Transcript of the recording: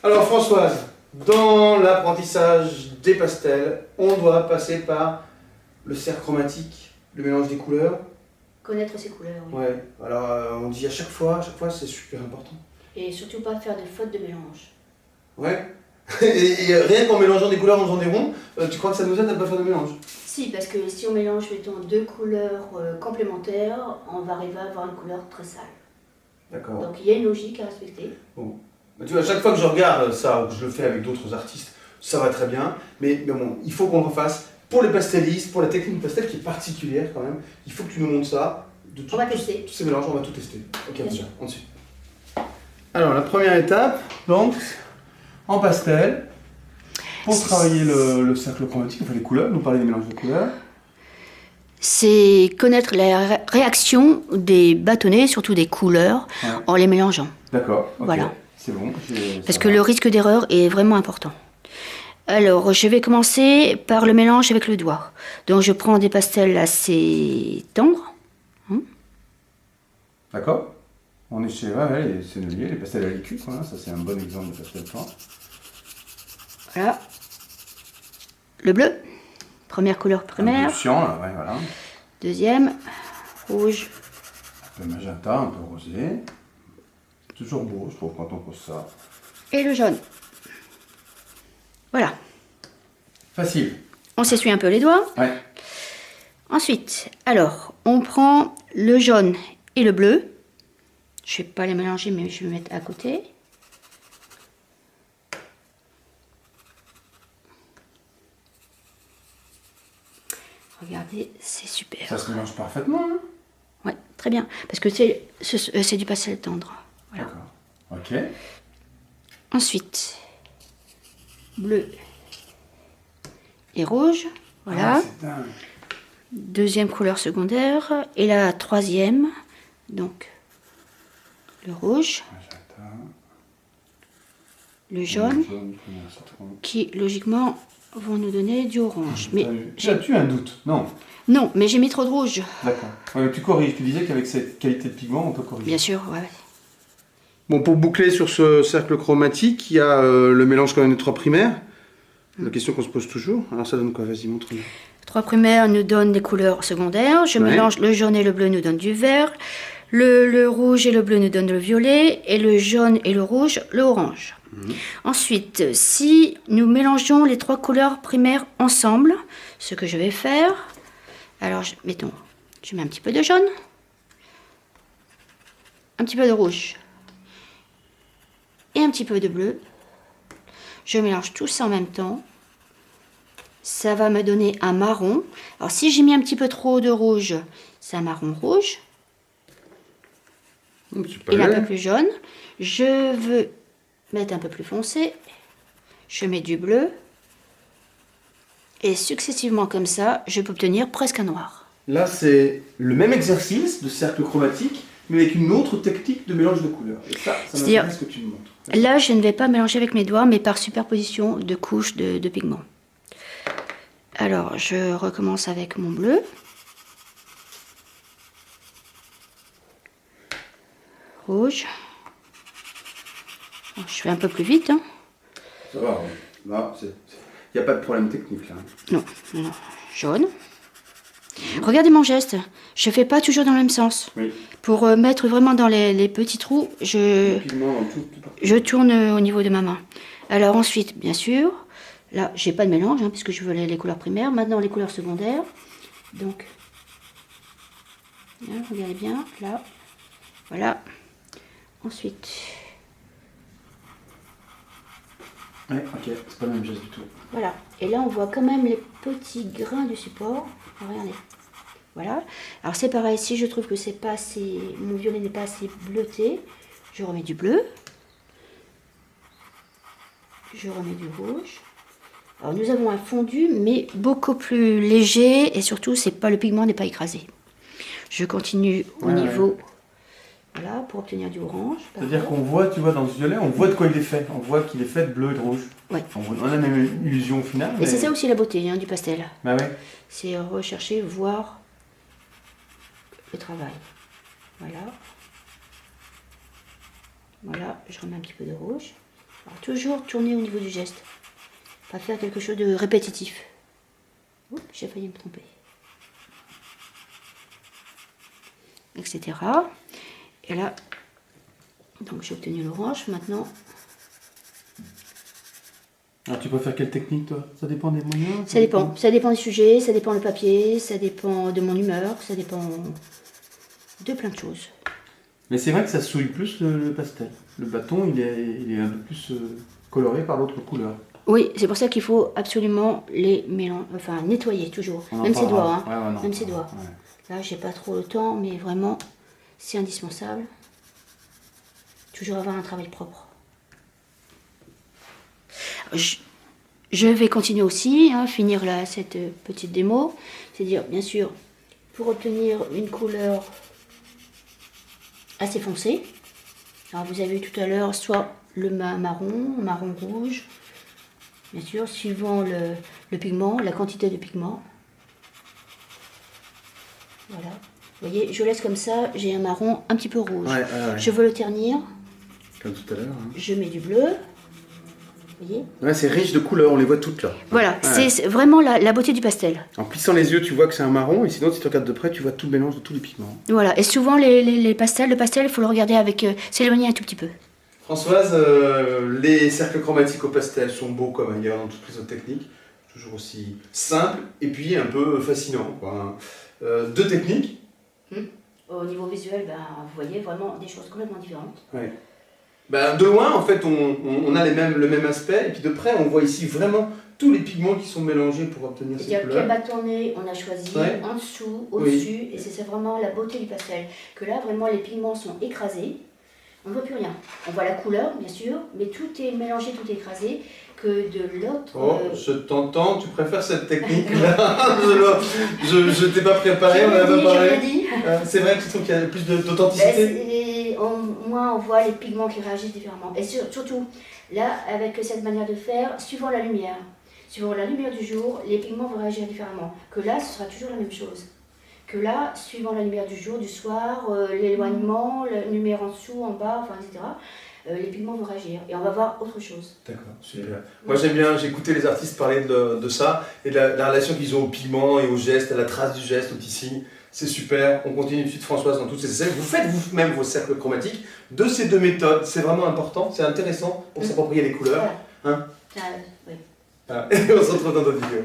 Alors Françoise, dans l'apprentissage des pastels, on doit passer par le cercle chromatique, le mélange des couleurs. Connaître ses couleurs, oui. Ouais, alors on dit à chaque fois c'est super important. Et surtout pas faire de faute de mélange. Ouais. Et rien qu'en mélangeant des couleurs en faisant des ronds, tu crois que ça nous aide à ne pas faire de mélange? Si, parce que si on mélange, mettons, deux couleurs complémentaires, on va arriver à avoir une couleur très sale. D'accord. Donc il y a une logique à respecter. Bon. Bah, tu vois, à chaque fois que je regarde ça, ou que je le fais avec d'autres artistes, ça va très bien, mais bon, il faut qu'on le refasse. Pour les pastellistes, pour la technique pastel qui est particulière quand même, il faut que tu nous montres ça. On va tester. Tous ces mélanges, on va tout tester. Ok, Bien sûr. on suit. Alors la première étape, donc, en pastel, pour travailler le cercle chromatique, enfin les couleurs, nous parler des mélanges de couleurs. C'est connaître la réaction des bâtonnets, surtout des couleurs, Ouais. en les mélangeant. D'accord, ok, Voilà. c'est bon. Parce que le risque d'erreur est vraiment important. Alors, je vais commencer par le mélange avec le doigt. Donc, je prends des pastels assez tendres. D'accord. On est chez les senneliers, les pastels à l'écu, ça c'est un bon exemple de pastel tendre. Voilà. Le bleu, première couleur primaire. Un peu cyan, là, ouais, voilà. Deuxième, rouge. Un peu magenta, un peu rosé. Toujours beau, je trouve, quand on pose ça. Et le jaune. Voilà. Facile. On s'essuie un peu les doigts. Ouais. Ensuite, alors, on prend le jaune et le bleu. Je ne vais pas les mélanger, mais je vais mettre à côté. Regardez, c'est super. Ça se mélange parfaitement, hein? Ouais, très bien. Parce que c'est du pastel tendre. Voilà. D'accord. Ok. Ensuite, bleu et rouge. Voilà. Ah, c'est dingue. Deuxième couleur secondaire. Et la troisième, donc, le rouge, Magenta. le jaune, Première citron. qui, logiquement, vont nous donner du orange. Mais As-tu un doute? Non. non, mais j'ai mis trop de rouge. D'accord. Ouais, tu corriges. Tu disais qu'avec cette qualité de pigment, on peut corriger. Bien sûr, ouais. Bon, pour boucler sur ce cercle chromatique, il y a le mélange quand même des trois primaires. La question qu'on se pose toujours. Alors ça donne quoi? Vas-y, montre-nous. Trois primaires nous donnent des couleurs secondaires. Je Ouais. mélange le jaune et le bleu nous donnent du vert. Le rouge et le bleu nous donnent le violet. Et le jaune et le rouge, le orange. Ensuite, si nous mélangeons les trois couleurs primaires ensemble, ce que je vais faire, alors mettons, je mets un petit peu de jaune, un petit peu de rouge et un petit peu de bleu. Je mélange tout ça en même temps. Ça va me donner un marron. Alors si j'ai mis un petit peu trop de rouge, c'est un marron rouge. Et un peu plus jaune. Je veux mettre un peu plus foncé. Je mets du bleu. Et successivement comme ça, je peux obtenir presque un noir. Là, c'est le même exercice de cercle chromatique, mais avec une autre technique de mélange de couleurs. Et ça m'intéresse que tu me montres. Là, je ne vais pas mélanger avec mes doigts, mais par superposition de couches de pigments. Alors, je recommence avec mon bleu. Rouge. Je fais un peu plus vite. Hein. Ça va, là, il n'y a pas de problème technique là. Non, non. Jaune. Regardez mon geste. Je ne fais pas toujours dans le même sens. Oui. Pour mettre vraiment dans les petits trous, je tourne au niveau de ma main. Alors ensuite, bien sûr, là, j'ai pas de mélange, hein, puisque je veux les couleurs primaires. Maintenant, les couleurs secondaires. Donc, là, regardez bien, là. Voilà. Ensuite. Ouais, ok, c'est pas le même geste du tout. Voilà. Et là, on voit quand même les petits grains du support. Regardez. Voilà. Alors c'est pareil, si je trouve que c'est pas assez, mon violet n'est pas assez bleuté, je remets du bleu. Je remets du rouge. Alors nous avons un fondu, mais beaucoup plus léger et surtout, le pigment n'est pas écrasé. Je continue au niveau, voilà, pour obtenir du orange. C'est-à-dire qu'on voit, tu vois, dans ce violet, on voit de quoi il est fait. On voit qu'il est fait de bleu et de rouge. Ouais. On a la même illusion au final. Et c'est ça aussi la beauté du pastel. Bah ouais. C'est rechercher, voir le travail. Voilà. Voilà, je remets un petit peu de rouge. Alors, toujours tourner au niveau du geste. Pas faire quelque chose de répétitif. Oups, j'ai failli me tromper. Etc. Et là, donc j'ai obtenu l'orange. Maintenant, alors tu préfères quelle technique toi? Ça dépend des moyens? ça dépend du sujet, ça dépend le papier, ça dépend de mon humeur, ça dépend de plein de choses. Mais c'est vrai que ça souille plus le pastel. Le bâton, il est un peu plus coloré par l'autre couleur. Oui, c'est pour ça qu'il faut absolument les mélanger, enfin nettoyer toujours, même ses doigts, hein. Ouais, même ses doigts. Ouais. Là, j'ai pas trop le temps, mais vraiment, c'est indispensable. Toujours avoir un travail propre. Je vais continuer aussi, hein, finir là cette petite démo. C'est-à-dire, bien sûr, pour obtenir une couleur assez foncée. Alors, vous avez vu tout à l'heure, soit le marron rouge, bien sûr, suivant le pigment, la quantité de pigment. Voilà. Vous voyez, je laisse comme ça, j'ai un marron un petit peu rouge. Ouais. Je veux le ternir. Comme tout à l'heure. Hein. Je mets du bleu. Vous voyez? Ouais, c'est riche de couleurs, on les voit toutes là. Voilà, c'est vraiment la beauté du pastel. En plissant les yeux, tu vois que c'est un marron, et sinon, si tu regardes de près, tu vois tout le mélange de tous les pigments. Voilà, et souvent le pastel, il faut le regarder avec, s'éloigner un tout petit peu. Françoise, les cercles chromatiques au pastel sont beaux comme ailleurs dans toutes les autres techniques. Toujours aussi simples, et puis un peu fascinants, quoi. Deux techniques. Au niveau visuel, vous voyez vraiment des choses complètement différentes. Ouais. De loin, en fait, on a le même aspect, et puis de près, on voit ici vraiment tous les pigments qui sont mélangés pour obtenir ces C'est-à-dire couleurs. quel bâtonnet on a choisi, en dessous, au-dessus, et c'est vraiment la beauté du pastel. Que là, vraiment, les pigments sont écrasés, on ne voit plus rien. On voit la couleur, bien sûr, mais tout est mélangé, tout est écrasé, que de l'autre... Oh, je t'entends, tu préfères cette technique-là. je t'ai pas préparé, on en a pas parlé. C'est vrai que tu trouves qu'il y a plus d'authenticité. Au moins, on voit les pigments qui réagissent différemment. Et surtout, là, avec cette manière de faire, suivant la lumière du jour, les pigments vont réagir différemment. Que là, ce sera toujours la même chose. Que là, suivant la lumière du jour, du soir, l'éloignement, la lumière en dessous, en bas, enfin, etc., les pigments vont réagir. Et on va voir autre chose. D'accord, super. Moi, j'aime bien, j'ai écouté les artistes parler de ça, et de la relation qu'ils ont au pigment et au geste, à la trace du geste, au tissu. C'est super, on continue de suite Françoise dans toutes ces essais. Vous faites vous-même vos cercles chromatiques de ces deux méthodes, c'est vraiment important, c'est intéressant pour s'approprier les couleurs. Voilà. Hein Oui. Et on se retrouve dans d'autres vidéos.